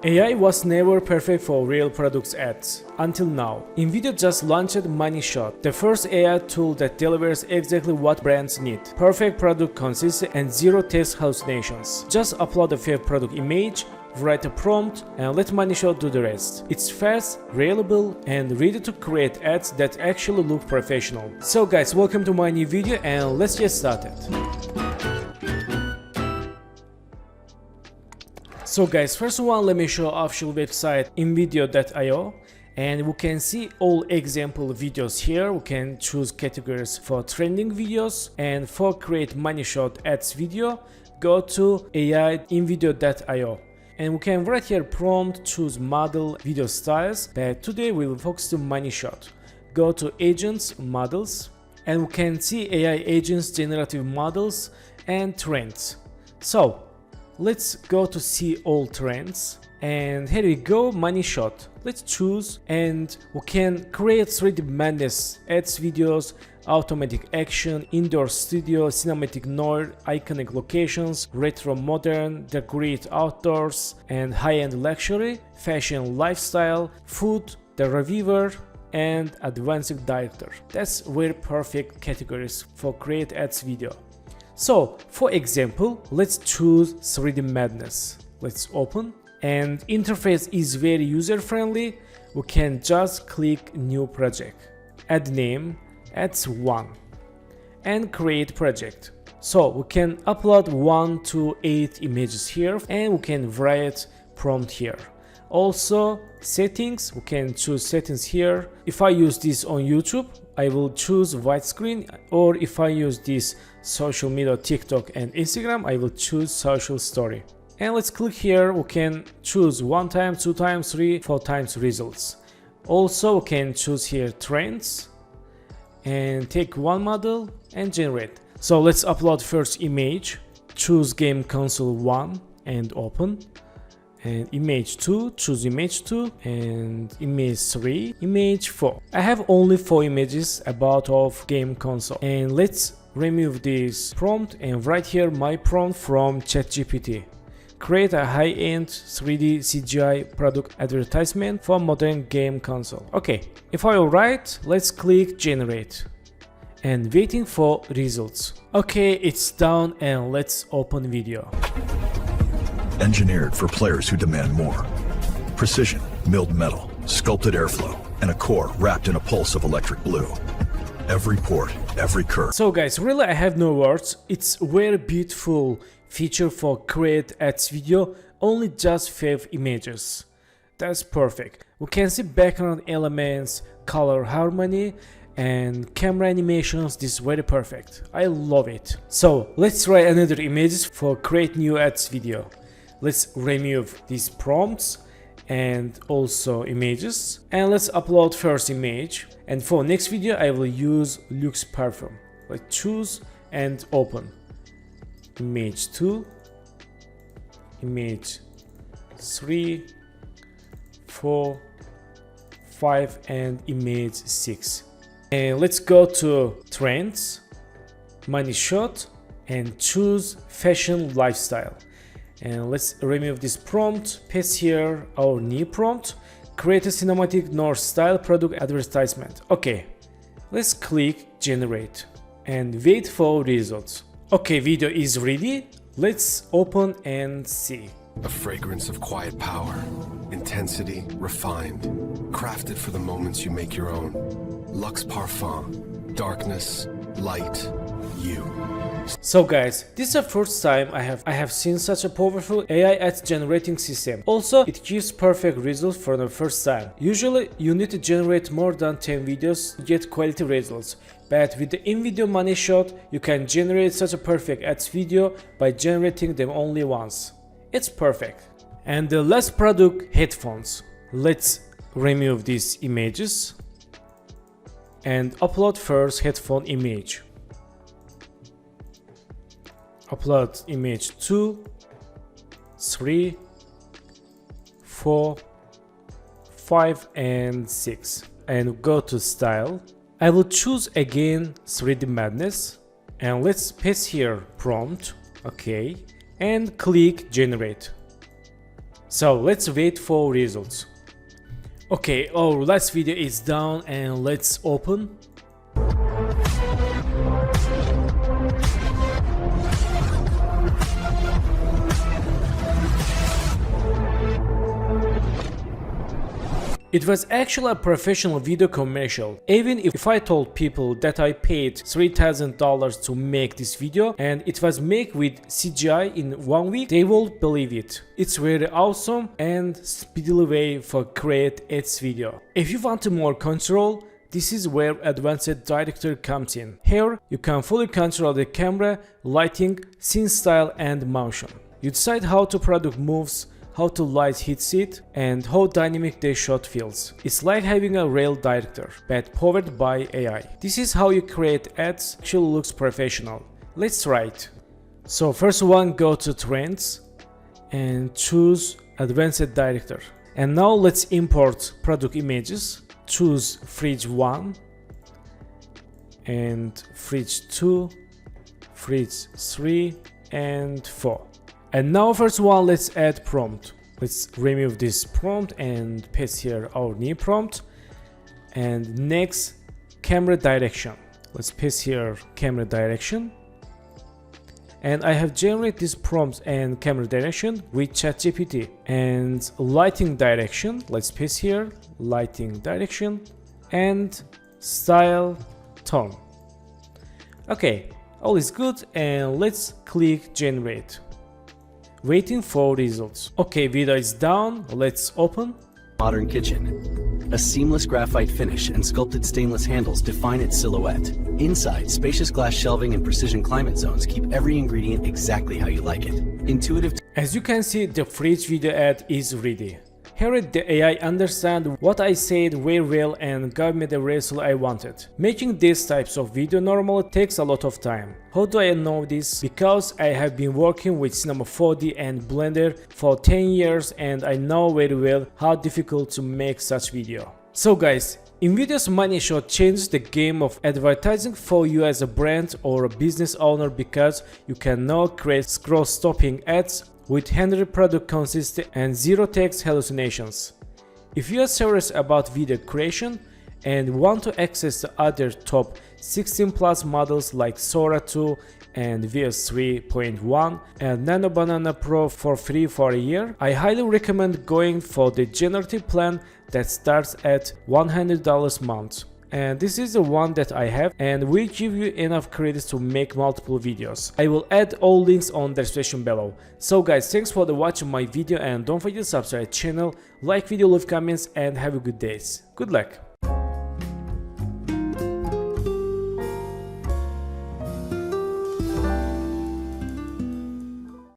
AI was never perfect for real products ads, until now. Invideo just launched Money Shot, the first AI tool that delivers exactly what brands need. Perfect product consistency and zero text hallucinations. Just upload a fair product image, write a prompt, and let Money Shot do the rest. It's fast, reliable, and ready to create ads that actually look professional. So guys, welcome to my new video and let's get started. So guys, first one, let me show official website invideo.io, and we can see all example videos here. We can choose categories for trending videos, and for create money shot ads video, go to AI invideo.io. And we can write here prompt, choose model, video styles, but today we will focus on money shot. Go to agents, models, and we can see AI agents, generative models, and trends. So let's go to see all trends, and here we go, money shot. Let's choose, and we can create 3D madness ads videos, automatic action, indoor studio, cinematic noir, iconic locations, retro modern, the great outdoors, and high-end luxury, fashion lifestyle, food, the reviewer, and advanced director. That's very perfect categories for create ads video. So for example, let's choose 3D madness. Let's open, and interface is very user friendly. We can just click new project, add name, ads 1, and create project. So we can upload 1 to 8 images here, and we can write prompt here. Also settings, we can choose settings here. If I use this on YouTube, I will choose widescreen, or if I use this social media, TikTok and Instagram, I will choose social story. And let's click here. We can choose 1 time, 2 times, 3, 4 times results. Also we can choose here trends and take one model and generate. So let's upload first image, choose game console 1 and open, and image 2, choose image 2, and image 3, image 4. I have only 4 images about of game console, and let's remove this prompt and write here my prompt from ChatGPT. Create a high-end 3D CGI product advertisement for modern game console. Okay, if I write, let's click generate and waiting for results. Okay, it's done, and let's open video. Engineered for players who demand more. Precision, milled metal, sculpted airflow, and a core wrapped in a pulse of electric blue. Every port, every curve. So guys, really I have no words. It's very beautiful feature for create ads video, only just 5 images. That's perfect. We can see background elements, color harmony, and camera animations. This is very perfect. I love it. So let's try another images for create new ads video. Let's remove these prompts and also images, and let's upload first image. And for next video I will use luxe perfume. Let's choose and open. Image 2, image 3, 4, 5, and image 6. And let's go to trends, money shot, and choose fashion lifestyle. And let's remove this prompt, paste here our new prompt, create a cinematic north style product advertisement. Okay, let's click generate and wait for results. Okay, video is ready. Let's open and see. A fragrance of quiet power, intensity refined, crafted for the moments you make your own. Luxe Parfum, darkness, light, you. So guys, this is the first time I have seen such a powerful AI ads generating system. Also, it gives perfect results for the first time. Usually, you need to generate more than 10 videos to get quality results. But with the Invideo Money Shot, you can generate such a perfect ads video by generating them only once. It's perfect. And the last product, headphones. Let's remove these images and upload first headphone image. Upload image 2, 3, 4, 5, and 6, and go to style. I will choose again 3D madness, and let's paste here prompt. Okay, and click generate. So let's wait for results. Okay, our last video is done and let's open. It was actually a professional video commercial. Even if I told people that I paid $3,000 to make this video and it was made with CGI in 1 week, they won't believe it. It's very awesome and speedily way for create ads video. If you want more control, this is where Advanced Director comes in. Here you can fully control the camera, lighting, scene style and motion. You decide how the product moves, how the light hits it, and how dynamic the shot feels. It's like having a real director, but powered by AI. This is how you create ads, actually looks professional. Let's try it. So first one, go to Trends and choose Advanced Director. And now let's import product images. Choose Fridge 1 and Fridge 2, Fridge 3 and 4. And now first one, let's add prompt. Let's remove this prompt and paste here our new prompt. And next, camera direction. Let's paste here camera direction. And I have generated this prompt and camera direction with ChatGPT. And lighting direction, let's paste here lighting direction and style tone. Okay, all is good and let's click generate. Waiting for results. Okay, video is done. Let's open. Modern kitchen. A seamless graphite finish and sculpted stainless handles define its silhouette. Inside, spacious glass shelving and precision climate zones keep every ingredient exactly how you like it. Intuitive. As you can see, the fridge video ad is ready. Here the AI understands what I said very well and gave me the result I wanted. Making these types of video normally takes a lot of time. How do I know this? Because I have been working with Cinema 4D and Blender for 10 years and I know very well how difficult to make such video. So guys, Invideo Money Shot changed the game of advertising for you as a brand or a business owner because you can now create scroll-stopping ads with 100 product consistency and zero text hallucinations. If you are serious about video creation and want to access the other top 16 plus models like Sora 2 and VS 3.1 and Nano Banana Pro for free for a year, I highly recommend going for the generative plan that starts at $100 a month. And this is the one that I have and will give you enough credits to make multiple videos. I will add all links on the description below. So guys, thanks for watching my video and don't forget to subscribe to the channel, like video, leave comments and have a good day. Good luck!